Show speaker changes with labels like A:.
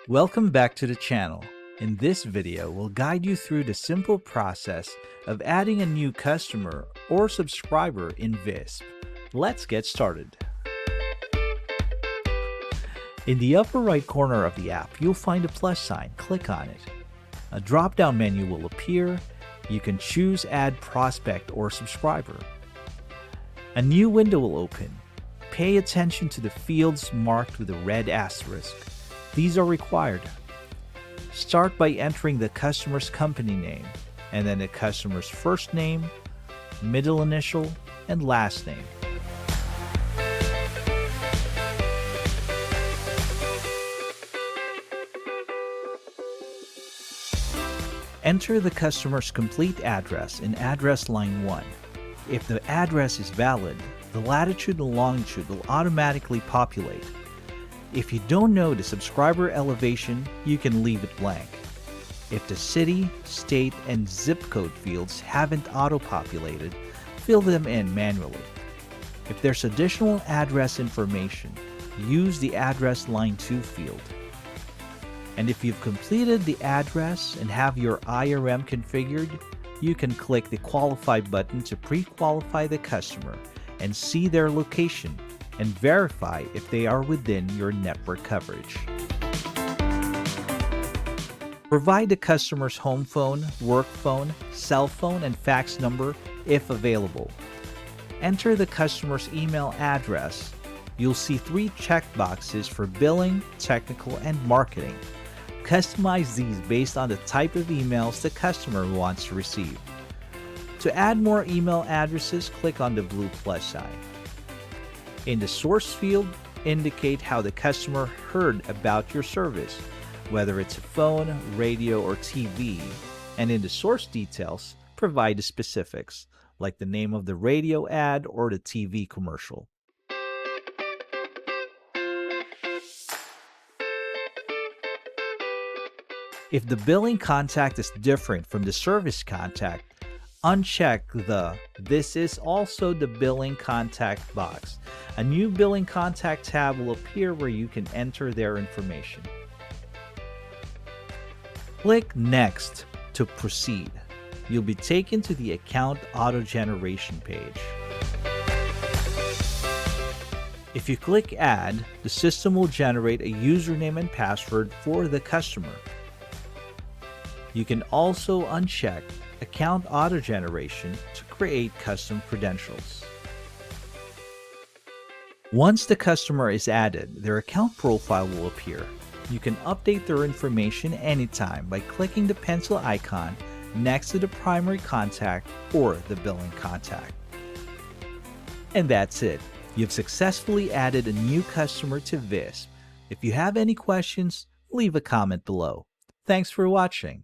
A: Welcome back to the channel. In this video, we'll guide you through the simple process of adding a new customer or subscriber in Visp. Let's get started. In the upper right corner of the app, you'll find a plus sign. Click on it. A drop-down menu will appear. You can choose Add Prospect or Subscriber. A new window will open. Pay attention to the fields marked with a red asterisk. These are required. Start by entering the customer's company name, and then the customer's first name, middle initial, and last name. Enter the customer's complete address in address line 1. If the address is valid, the latitude and longitude will automatically populate. If you don't know the subscriber elevation, you can leave it blank. If the city, state, and zip code fields haven't auto-populated, fill them in manually. If there's additional address information, use the address line 2 field. And if you've completed the address and have your IRM configured, you can click the Qualify button to pre-qualify the customer and see their location and verify if they are within your network coverage. Provide the customer's home phone, work phone, cell phone, and fax number if available. Enter the customer's email address. You'll see 3 checkboxes for billing, technical, and marketing. Customize these based on the type of emails the customer wants to receive. To add more email addresses, click on the blue plus sign. In the source field, indicate how the customer heard about your service, whether it's a phone, radio, or TV. And in the source details, provide the specifics, like the name of the radio ad or the TV commercial. If the billing contact is different from the service contact, uncheck the "This is also the billing contact" box. A new billing contact tab will appear where you can enter their information. Click Next to proceed. You'll be taken to the account auto-generation page. If you click Add, the system will generate a username and password for the customer. You can also uncheck Account Auto-Generation to create custom credentials. Once the customer is added, their account profile will appear. You can update their information anytime by clicking the pencil icon next to the primary contact or the billing contact. And that's it. You've successfully added a new customer to Visp. If you have any questions, leave a comment below. Thanks for watching.